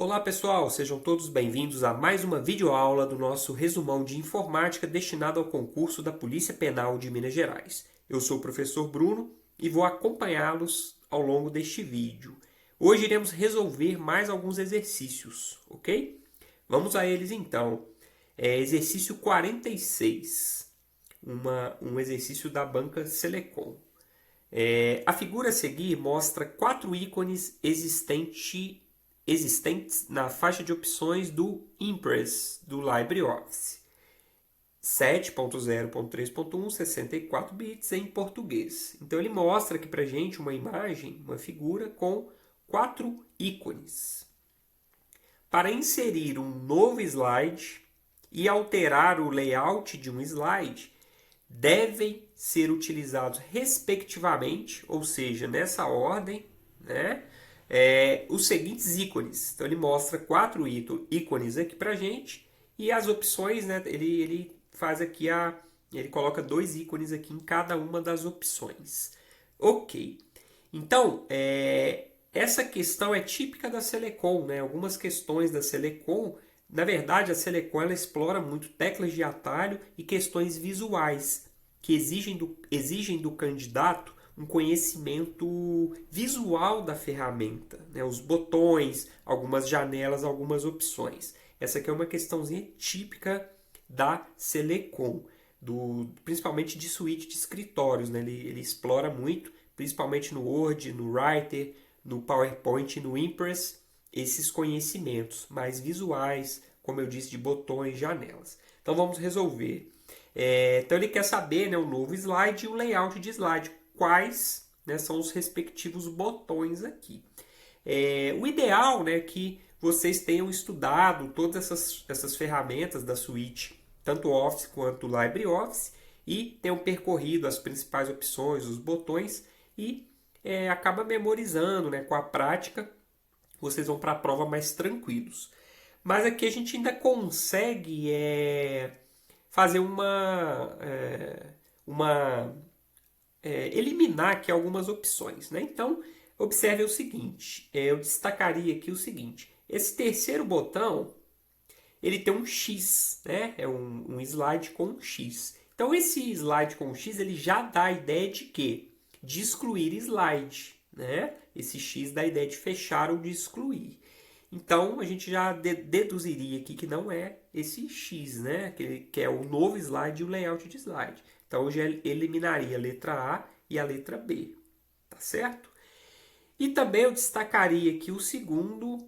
Olá pessoal, sejam todos bem-vindos a mais uma videoaula do nosso resumão de informática destinado ao concurso da Polícia Penal de Minas Gerais. Eu sou o professor Bruno e vou acompanhá-los ao longo deste vídeo. Hoje iremos resolver mais alguns exercícios, ok? Vamos a eles então. Exercício 46, um exercício da banca Selecom. A figura a seguir mostra 4 ícones existentes na faixa de opções do Impress do LibreOffice. 7.0.3.1, 64 bits em português. Então ele mostra aqui para gente uma imagem, uma figura com 4 ícones. Para inserir um novo slide e alterar o layout de um slide, devem ser utilizados respectivamente, ou seja, nessa ordem, né, os seguintes ícones. Então ele mostra 4 ícones aqui para a gente e as opções, né, ele faz aqui ele coloca 2 ícones aqui em cada uma das opções. Ok. Então, essa questão é típica da Selecom, né? Algumas questões da Selecom, na verdade, a Selecom ela explora muito teclas de atalho e questões visuais, que exigem do candidato um conhecimento visual da ferramenta, né? Os botões, algumas janelas, algumas opções. Essa aqui é uma questãozinha típica da Selecom, principalmente de suíte de escritórios, né? Ele explora muito, principalmente no Word, no Writer, no PowerPoint e no Impress, esses conhecimentos mais visuais, como eu disse, de botões, janelas. Então vamos resolver. Então ele quer saber, né, o novo slide e o layout de slide. Quais, né, são os respectivos botões aqui. O ideal, né, é que vocês tenham estudado todas essas ferramentas da suíte, tanto Office quanto LibreOffice, e tenham percorrido as principais opções, os botões, e acaba memorizando, né, com a prática, vocês vão para a prova mais tranquilos. Mas aqui a gente ainda consegue fazer eliminar aqui algumas opções, né? Então, observe o seguinte, eu destacaria aqui o seguinte, esse terceiro botão, ele tem um X, né? É um slide com um X. Então, esse slide com um X, ele já dá a ideia de quê? De excluir slide, né? Esse X dá a ideia de fechar ou de excluir. Então, a gente já deduziria aqui que não é esse X, né? Que é o novo slide e o layout de slide. Então, eu já eliminaria a letra A e a letra B, tá certo? E também eu destacaria aqui o segundo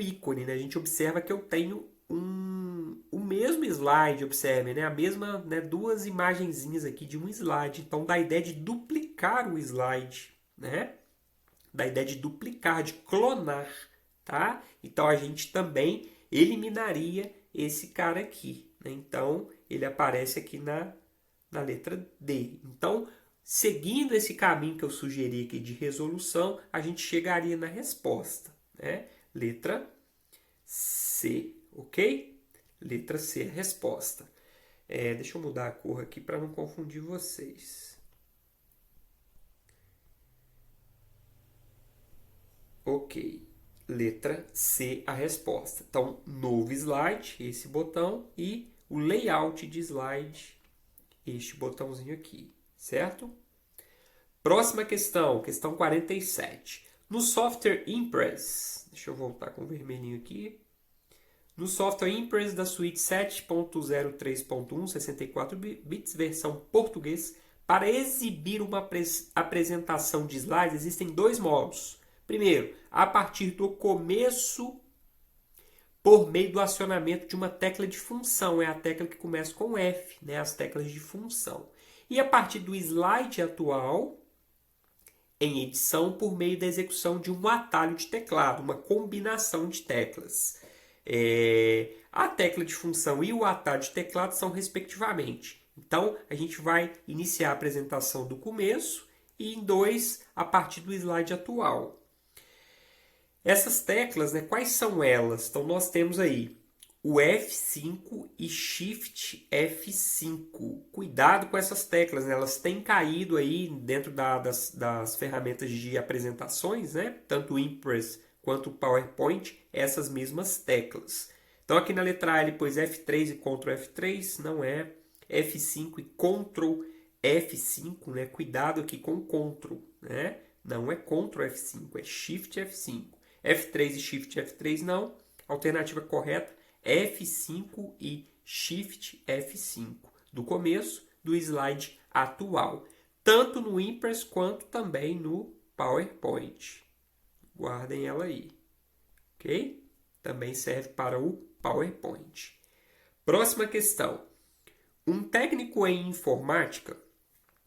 ícone, né? A gente observa que eu tenho o mesmo slide, observe, né? A mesma, né, duas imagenzinhas aqui de um slide. Então, dá a ideia de duplicar o slide, né? Dá a ideia de duplicar, de clonar, tá? Então, a gente também eliminaria esse cara aqui, né? Então, ele aparece aqui na letra D. Então, seguindo esse caminho que eu sugeri aqui de resolução, a gente chegaria na resposta, né? Letra C, ok? Letra C, a resposta. Deixa eu mudar a cor aqui para não confundir vocês. Ok, letra C, a resposta. Então, novo slide, esse botão, e o layout de slide, este botãozinho aqui, certo? Próxima questão, questão 47. No software Impress, deixa eu voltar com o vermelhinho aqui. No software Impress da suíte 7.03.1, 64 bits, versão português, para exibir uma apresentação de slides, existem 2 modos. Primeiro, a partir do começo, por meio do acionamento de uma tecla de função. É a tecla que começa com F, né? As teclas de função. E a partir do slide atual, em edição, por meio da execução de um atalho de teclado, uma combinação de teclas. A tecla de função e o atalho de teclado são respectivamente. Então, a gente vai iniciar a apresentação do começo e em 2 a partir do slide atual. Essas teclas, né, quais são elas? Então, nós temos aí o F5 e Shift F5. Cuidado com essas teclas, né? Elas têm caído aí dentro das ferramentas de apresentações, né? Tanto o Impress quanto o PowerPoint, essas mesmas teclas. Então aqui na letra A ele pôs F3 e Ctrl F3, não é. F5 e Ctrl F5, né? Cuidado aqui com Ctrl, né? Não é Ctrl F5, é Shift F5. F3 e Shift F3 não. Alternativa correta, F5 e Shift F5. Do começo do slide atual. Tanto no Impress quanto também no PowerPoint. Guardem ela aí. Ok? Também serve para o PowerPoint. Próxima questão. Um técnico em informática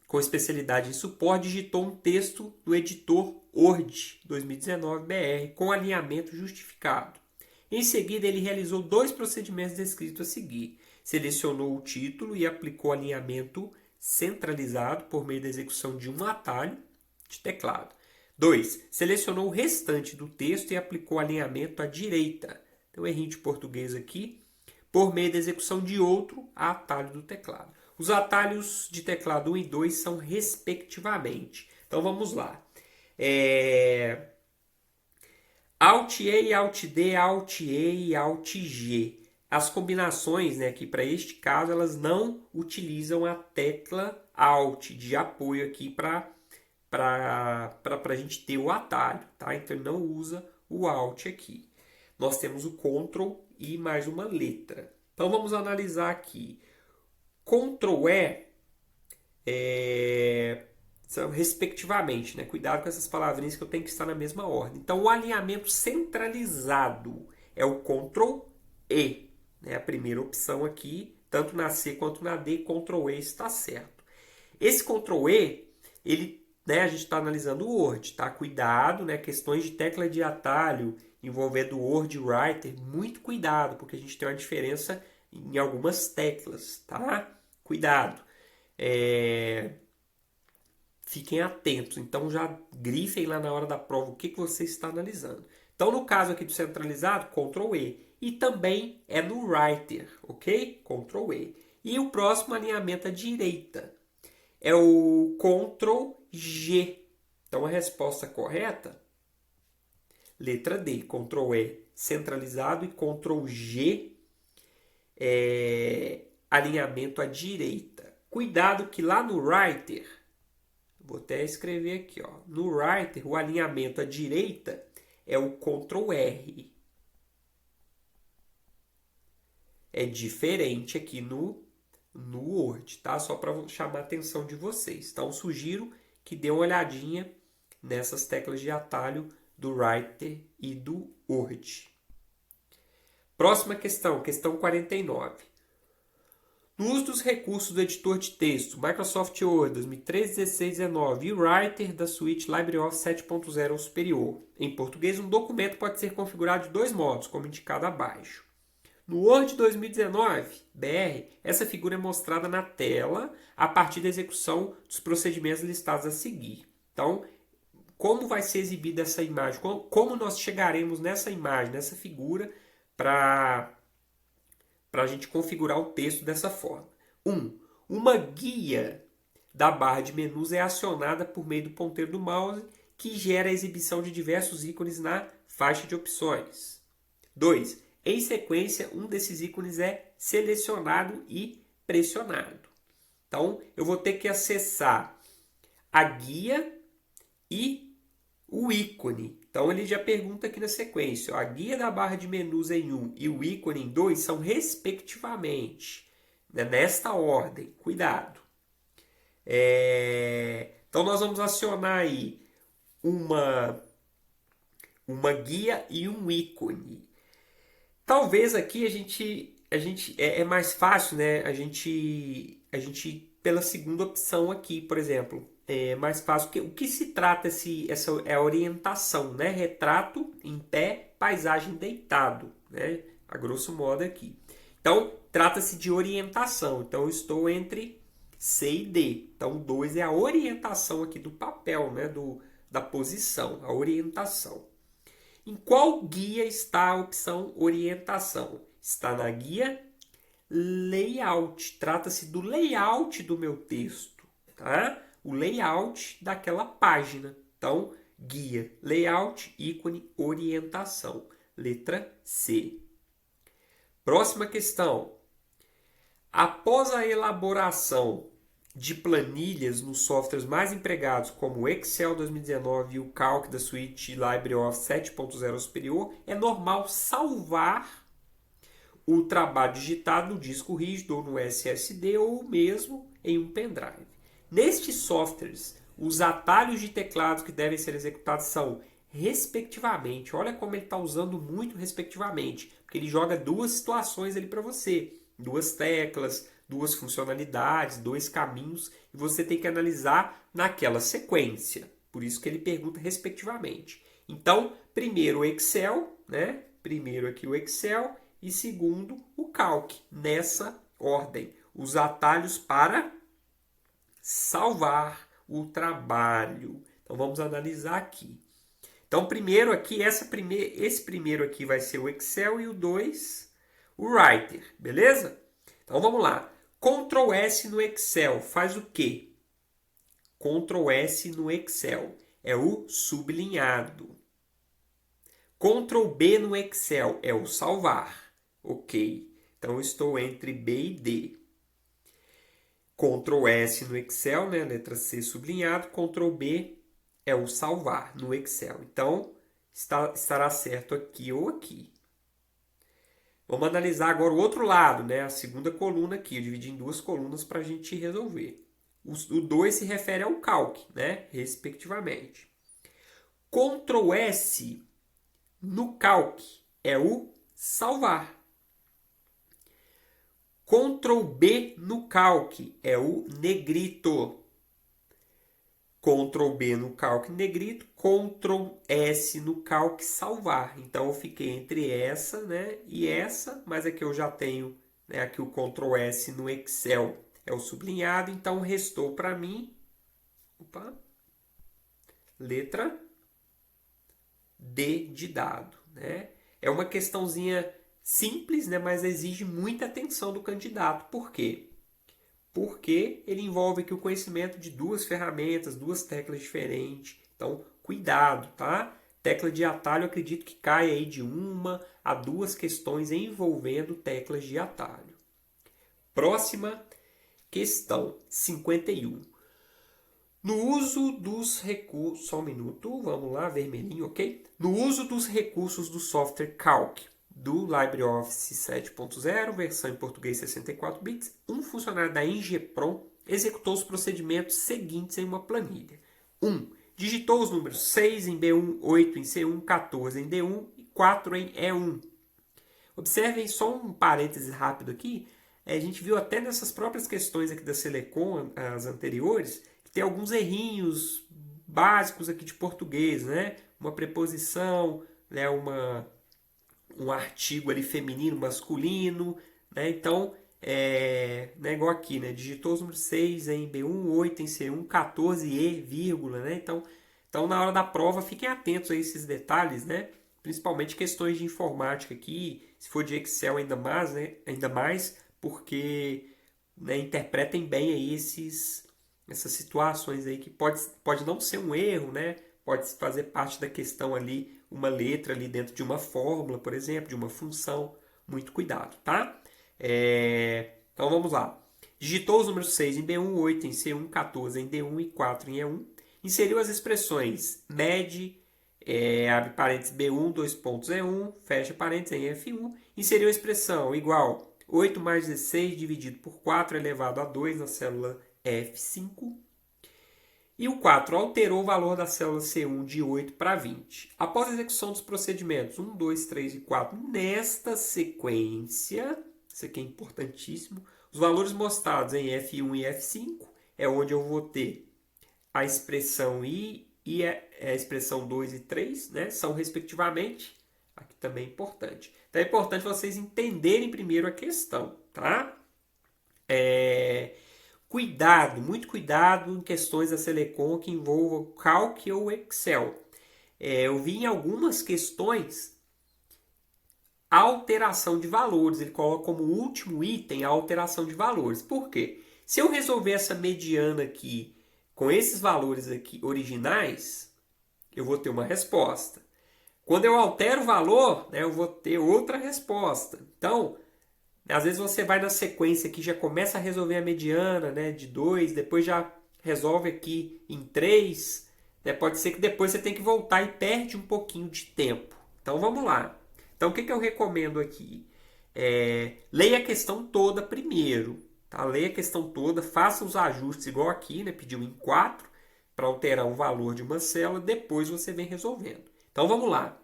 com especialidade em suporte digitou um texto do editor Word 2019-BR com alinhamento justificado. Em seguida, ele realizou 2 procedimentos descritos a seguir. Selecionou o título e aplicou alinhamento centralizado por meio da execução de um atalho de teclado. 2. Selecionou o restante do texto e aplicou alinhamento à direita. Tem um errinho de português aqui. Por meio da execução de outro atalho do teclado. Os atalhos de teclado 1 e 2 são respectivamente. Então vamos lá. Alt E, Alt D, Alt E e Alt G. As combinações, né, aqui para este caso, elas não utilizam a tecla Alt de apoio aqui para a gente ter o atalho, tá? Então ele não usa o Alt aqui. Nós temos o Ctrl e mais uma letra. Então vamos analisar aqui. Ctrl E são respectivamente, né? Cuidado com essas palavrinhas que eu tenho que estar na mesma ordem. Então o alinhamento centralizado é o Ctrl E, né? A primeira opção aqui, tanto na C quanto na D, Ctrl E está certo. Esse Ctrl E, ele, né, a gente está analisando o Word, tá? Cuidado, né? Questões de tecla de atalho envolvendo o Word Writer, muito cuidado, porque a gente tem uma diferença em algumas teclas, tá? Cuidado. Fiquem atentos. Então já grifem lá na hora da prova o que você está analisando. Então no caso aqui do centralizado, Ctrl E. E também é no Writer, ok? Ctrl E. E o próximo alinhamento à direita é o Ctrl G. Então a resposta correta, letra D, Ctrl E centralizado e Ctrl G alinhamento à direita. Cuidado que lá no Writer, vou até escrever aqui, ó, no Writer o alinhamento à direita é o Ctrl R. É diferente aqui no Word, tá? Só para chamar a atenção de vocês. Então sugiro que dê uma olhadinha nessas teclas de atalho do Writer e do Word. Próxima questão, questão 49. No uso dos recursos do editor de texto, Microsoft Word 2013, 16, 19 e Writer da suíte LibreOffice 7.0 ou superior. Em português, um documento pode ser configurado de 2 modos, como indicado abaixo. No Word 2019-BR, essa figura é mostrada na tela a partir da execução dos procedimentos listados a seguir. Então, como vai ser exibida essa imagem? Como nós chegaremos nessa imagem, nessa figura, para a gente configurar o texto dessa forma? 1. Uma guia da barra de menus é acionada por meio do ponteiro do mouse, que gera a exibição de diversos ícones na faixa de opções. 2. Em sequência, um desses ícones é selecionado e pressionado. Então, eu vou ter que acessar a guia e o ícone. Então, ele já pergunta aqui na sequência. Ó, a guia da barra de menus em 1 e o ícone em 2 são respectivamente, né, nesta ordem. Cuidado. Então, nós vamos acionar aí uma guia e um ícone. Talvez aqui a gente é mais fácil, né? A gente pela segunda opção aqui, por exemplo, é mais fácil. O que se trata essa é a orientação, né? Retrato em pé, paisagem deitado, né? A grosso modo aqui. Então trata-se de orientação. Então eu estou entre C e D. Então 2 é a orientação aqui do papel, né? Da posição, a orientação. Em qual guia está a opção orientação? Está na guia layout. Trata-se do layout do meu texto, tá? O layout daquela página. Então, guia, layout, ícone, orientação. Letra C. Próxima questão. Após a elaboração de planilhas nos softwares mais empregados, como o Excel 2019 e o Calc da suíte LibreOffice 7.0 superior, é normal salvar o trabalho digitado no disco rígido ou no SSD ou mesmo em um pendrive. Nestes softwares, os atalhos de teclado que devem ser executados são, respectivamente, olha como ele está usando muito respectivamente, porque ele joga duas situações ali para você, duas teclas, duas funcionalidades, dois caminhos, e você tem que analisar naquela sequência. Por isso que ele pergunta respectivamente. Então, primeiro o Excel, né? Primeiro aqui o Excel e segundo o Calc, nessa ordem. Os atalhos para salvar o trabalho. Então, vamos analisar aqui. Então, primeiro aqui, esse primeiro aqui vai ser o Excel e o 2, o Writer, beleza? Então, vamos lá. Ctrl S no Excel faz o quê? Ctrl S no Excel é o sublinhado. Ctrl B no Excel é o salvar. Ok. Então, eu estou entre B e D. Ctrl S no Excel, né? Letra C sublinhado. Ctrl B é o salvar no Excel. Então, estará certo aqui ou aqui. Vamos analisar agora o outro lado, né? A segunda coluna aqui. Eu dividi em duas colunas para a gente resolver. O 2 se refere ao Calc, né? Respectivamente. Ctrl S no Calc é o salvar. Ctrl B no Calc é o negrito. Ctrl B no Calc negrito, Ctrl S no Calc salvar. Então eu fiquei entre essa, né, e essa, mas aqui eu já tenho, né, aqui o Ctrl S no Excel é o sublinhado, então restou para mim, letra D de dado, né? É uma questãozinha simples, né, mas exige muita atenção do candidato. Por quê? Porque ele envolve aqui o conhecimento de duas ferramentas, duas teclas diferentes. Então, cuidado, tá? Tecla de atalho, eu acredito que cai aí de 1 a 2 questões envolvendo teclas de atalho. Próxima questão, 51. No uso dos recursos... Só um minuto, vamos lá, vermelhinho, ok? No uso dos recursos do software Calc, do LibreOffice 7.0, versão em português 64 bits, um funcionário da Engepron executou os procedimentos seguintes em uma planilha. 1. Digitou os números 6 em B1, 8 em C1, 14 em D1 e 4 em E1. Observem só um parêntese rápido aqui. A gente viu até nessas próprias questões aqui da Selecom, as anteriores, que tem alguns errinhos básicos aqui de português, né? Uma preposição, né? Um artigo ali feminino, masculino, né? Então, né, igual aqui, né? Digitou os números 6 em B1, 8 em C1, 14 e vírgula, né? Então, na hora da prova, fiquem atentos a esses detalhes, né? Principalmente questões de informática aqui, se for de Excel ainda mais, né? Ainda mais porque, né, interpretem bem aí essas situações aí que pode não ser um erro, né? Pode fazer parte da questão ali, uma letra ali dentro de uma fórmula, por exemplo, de uma função. Muito cuidado, tá? Então vamos lá. Digitou os números 6 em B1, 8 em C1, 14 em D1 e 4 em E1. Inseriu as expressões MED, abre parênteses B1, 2 pontos E1, fecha parênteses em F1. Inseriu a expressão igual 8 mais 16 dividido por 4 elevado a 2 na célula F5. E o 4 alterou o valor da célula C1 de 8 para 20. Após a execução dos procedimentos 1, 2, 3 e 4, nesta sequência, isso aqui é importantíssimo, os valores mostrados em F1 e F5 é onde eu vou ter a expressão I e a expressão 2 e 3, né? São respectivamente. Aqui também é importante. Então é importante vocês entenderem primeiro a questão, tá? Cuidado, muito cuidado em questões da Selecom que envolvam Calc ou Excel. Eu vi em algumas questões a alteração de valores. Ele coloca como último item a alteração de valores. Por quê? Se eu resolver essa mediana aqui com esses valores aqui originais, eu vou ter uma resposta. Quando eu altero o valor, né, eu vou ter outra resposta. Então, às vezes você vai na sequência que já começa a resolver a mediana, né, de 2, depois já resolve aqui em 3. Né, pode ser que depois você tenha que voltar e perde um pouquinho de tempo. Então vamos lá. Então o que eu recomendo aqui? Leia a questão toda primeiro. Tá? Leia a questão toda, faça os ajustes igual aqui, né, pediu em 4 para alterar o valor de uma célula, depois você vem resolvendo. Então vamos lá.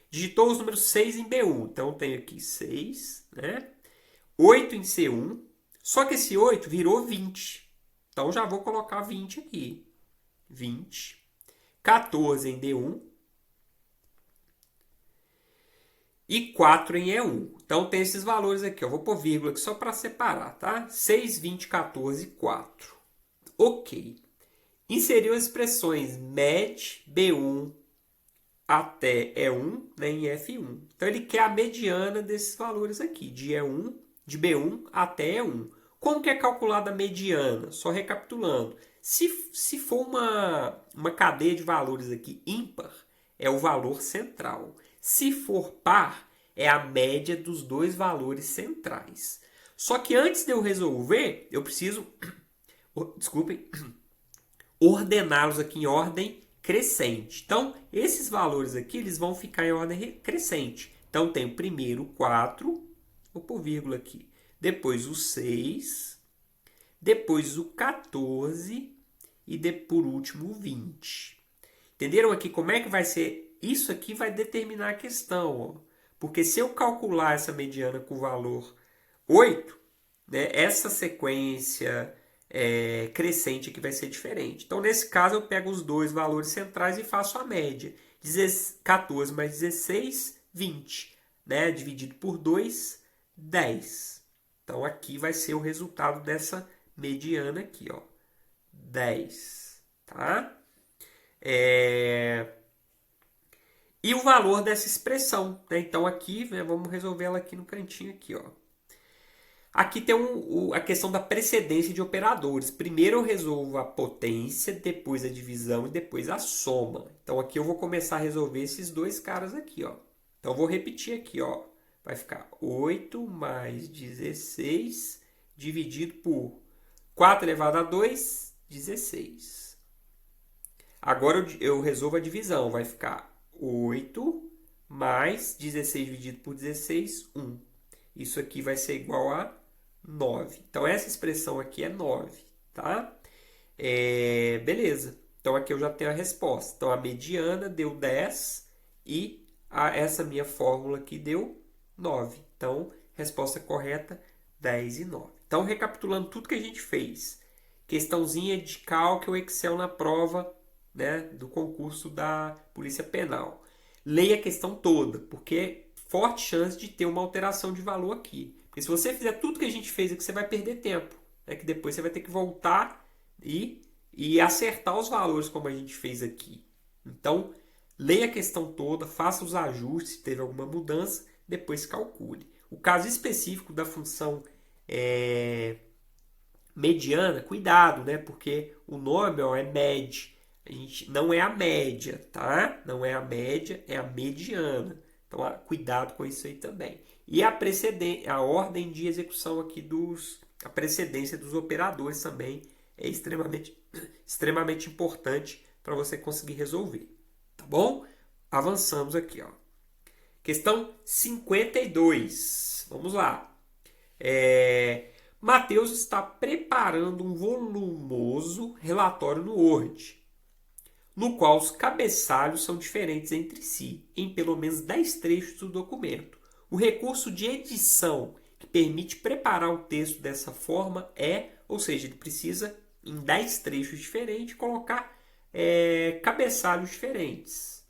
Digitou os números 6 em B1. Então eu tenho aqui 6, né? 8 em C1. Só que esse 8 virou 20. Então já vou colocar 20 aqui. 20. 14 em D1. E 4 em E1. Então tem esses valores aqui. Eu vou pôr vírgula aqui só para separar, tá? 6, 20, 14 e 4. Ok. Inseriu as expressões MED, B1 até E1, né, em F1. Então ele quer a mediana desses valores aqui, de E1, de B1 até E1. Como que é calculada a mediana? Só recapitulando. Se for uma cadeia de valores aqui ímpar, é o valor central. Se for par, é a média dos dois valores centrais. Só que antes de eu resolver, eu preciso, desculpem, ordená-los aqui em ordem crescente. Então, esses valores aqui eles vão ficar em ordem crescente. Então, tem o primeiro 4, vou pôr vírgula aqui. Depois o 6, depois o 14 e por último o 20. Entenderam aqui como é que vai ser? Isso aqui vai determinar a questão. Ó. Porque se eu calcular essa mediana com o valor 8, né, essa sequência crescente aqui vai ser diferente. Então, nesse caso, eu pego os dois valores centrais e faço a média. 14 mais 16, 20. Né? Dividido por 2, 10. Então, aqui vai ser o resultado dessa mediana aqui. Ó. 10. Tá? E o valor dessa expressão. Né? Então, aqui, né, vamos resolver ela aqui no cantinho. Aqui, ó. Aqui tem a questão da precedência de operadores. Primeiro eu resolvo a potência, depois a divisão e depois a soma. Então aqui eu vou começar a resolver esses dois caras aqui. Ó. Então eu vou repetir aqui. Ó. Vai ficar 8 mais 16 dividido por 4 elevado a 2, 16. Agora eu resolvo a divisão. Vai ficar 8 mais 16 dividido por 16, 1. Isso aqui vai ser igual a 9. Então, essa expressão aqui é 9, tá? Beleza. Então, aqui eu já tenho a resposta. Então, a mediana deu 10 e essa minha fórmula aqui deu 9. Então, resposta correta, 10 e 9. Então, recapitulando tudo que a gente fez. Questãozinha de cálculo Excel na prova, né, do concurso da Polícia Penal. Leia a questão toda, porque é forte chance de ter uma alteração de valor aqui. Porque se você fizer tudo que a gente fez aqui, você vai perder tempo. Né? Que depois você vai ter que voltar e acertar os valores como a gente fez aqui. Então, leia a questão toda, faça os ajustes, se teve alguma mudança, depois calcule. O caso específico da função mediana, cuidado, né? Porque o nome é MED. Não é a média, tá? Não é a média, é a mediana. Então, cuidado com isso aí também. E a ordem de execução aqui a precedência dos operadores também é extremamente importante para você conseguir resolver. Tá bom? Avançamos aqui, ó. Questão 52. Vamos lá. Matheus está preparando um volumoso relatório no Word, no qual os cabeçalhos são diferentes entre si, em pelo menos 10 trechos do documento. O recurso de edição que permite preparar o texto dessa forma ou seja, ele precisa, em 10 trechos diferentes, colocar cabeçalhos diferentes.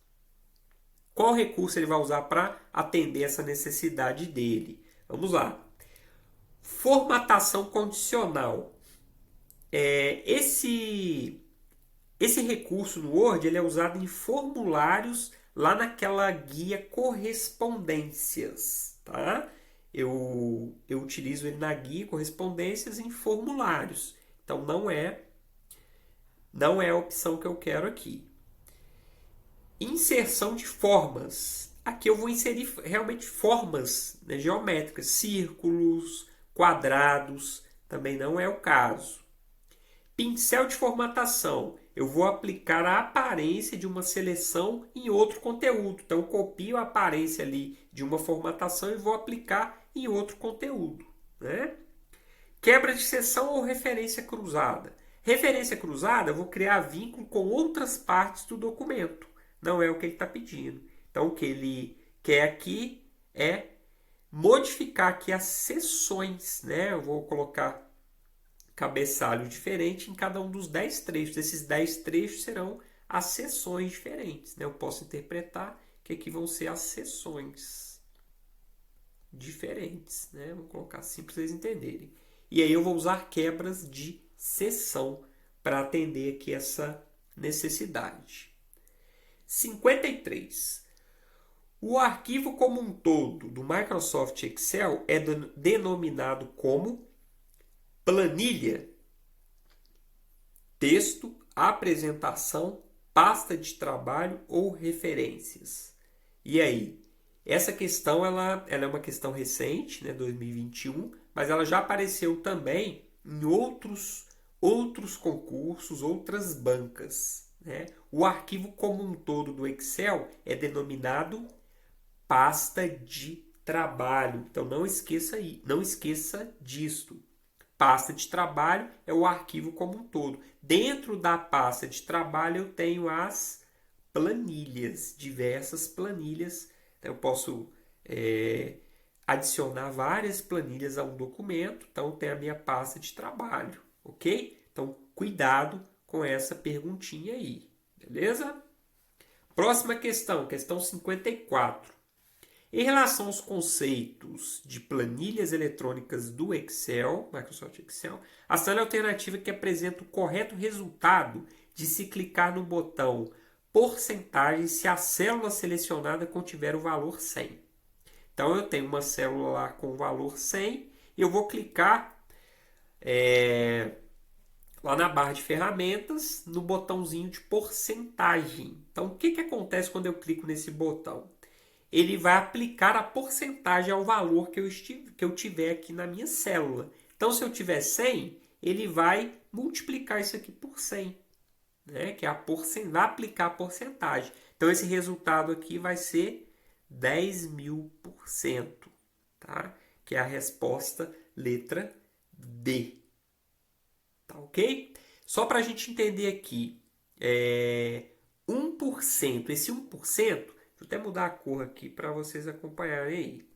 Qual recurso ele vai usar para atender essa necessidade dele? Vamos lá. Formatação condicional. Esse recurso no Word ele é usado em formulários lá naquela guia correspondências, tá? Eu utilizo ele na guia correspondências em formulários. Então não é a opção que eu quero aqui. Inserção de formas. Aqui eu vou inserir realmente formas, né, geométricas, círculos, quadrados, também não é o caso. Pincel de formatação. Eu vou aplicar a aparência de uma seleção em outro conteúdo. Então, eu copio a aparência ali de uma formatação e vou aplicar em outro conteúdo, né? Quebra de seção ou referência cruzada. Referência cruzada, eu vou criar vínculo com outras partes do documento. Não é o que ele está pedindo. Então, o que ele quer aqui é modificar aqui as seções, né? Eu vou colocar cabeçalho diferente em cada um dos 10 trechos. Esses 10 trechos serão as seções diferentes, né? Eu posso interpretar que aqui vão ser as seções diferentes, né? Vou colocar assim para vocês entenderem. E aí eu vou usar quebras de seção para atender aqui essa necessidade. 53. O arquivo como um todo do Microsoft Excel é denominado como planilha, texto, apresentação, pasta de trabalho ou referências. E aí? Essa questão ela é uma questão recente, né, 2021, mas ela já apareceu também em outros concursos, outras bancas, né? O arquivo como um todo do Excel é denominado pasta de trabalho. Então não esqueça disto. Pasta de trabalho é o arquivo como um todo. Dentro da pasta de trabalho eu tenho as planilhas, diversas planilhas. Eu posso adicionar várias planilhas a um documento. Então tem a minha pasta de trabalho, ok? Então cuidado com essa perguntinha aí, beleza? Próxima questão, questão 54. Em relação aos conceitos de planilhas eletrônicas do Excel, Microsoft Excel, assinale a alternativa que apresenta o correto resultado de se clicar no botão porcentagem se a célula selecionada contiver o valor 100. Então, eu tenho uma célula lá com o valor 100 e eu vou clicar lá na barra de ferramentas, no botãozinho de porcentagem. Então, o que acontece quando eu clico nesse botão? Ele vai aplicar a porcentagem ao valor que eu tiver aqui na minha célula. Então, se eu tiver 100, ele vai multiplicar isso aqui por 100, né? Que é vai aplicar a porcentagem. Então, esse resultado aqui vai ser 10.000%, tá? Que é a resposta letra D. Tá ok? Só para a gente entender aqui, 1%, esse 1%, vou até mudar a cor aqui para vocês acompanharem aí.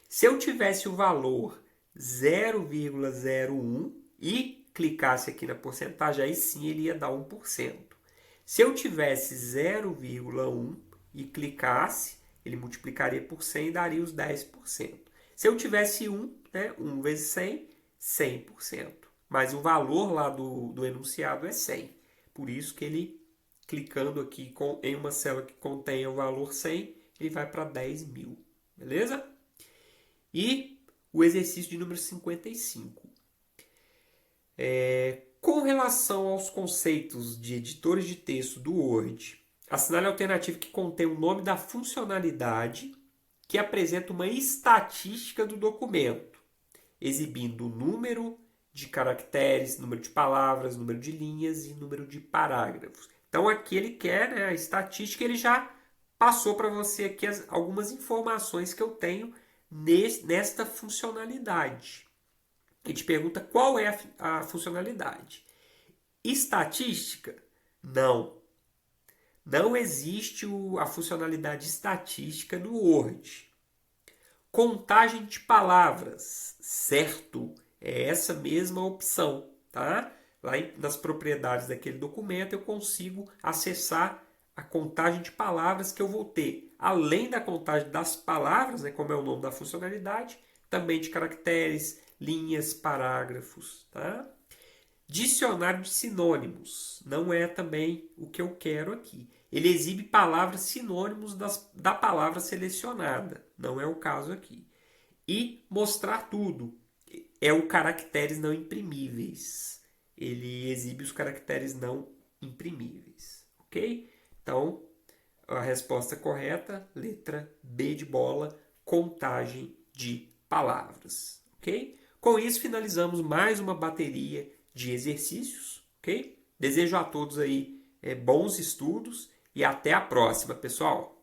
Se eu tivesse o valor 0,01 e clicasse aqui na porcentagem, aí sim ele ia dar 1%. Se eu tivesse 0,1 e clicasse, ele multiplicaria por 100 e daria os 10%. Se eu tivesse 1, né, 1 vezes 100, 100%. Mas o valor lá do enunciado é 100. Por isso que ele, clicando aqui em uma célula que contém o valor 100, ele vai para 10.000. Beleza? E o exercício de número 55. Com relação aos conceitos de editores de texto do Word, assinale a alternativa que contém o nome da funcionalidade que apresenta uma estatística do documento, exibindo o número de caracteres, número de palavras, número de linhas e número de parágrafos. Então aqui ele quer, né, a estatística, ele já passou para você aqui algumas informações que eu tenho nesta funcionalidade. Ele te pergunta qual é a funcionalidade. Estatística? Não. Não existe a funcionalidade estatística no Word. Contagem de palavras? Certo. É essa mesma opção, tá? Lá nas propriedades daquele documento eu consigo acessar a contagem de palavras que eu vou ter. Além da contagem das palavras, né, como é o nome da funcionalidade, também de caracteres, linhas, parágrafos, tá? Dicionário de sinônimos. Não é também o que eu quero aqui. Ele exibe palavras sinônimos da palavra selecionada. Não é o caso aqui. E mostrar tudo. É o caracteres não imprimíveis. Ele exibe os caracteres não imprimíveis. Ok? Então, a resposta correta, letra B de bola, contagem de palavras, ok? Com isso, finalizamos mais uma bateria de exercícios, ok? Desejo a todos aí bons estudos e até a próxima, pessoal!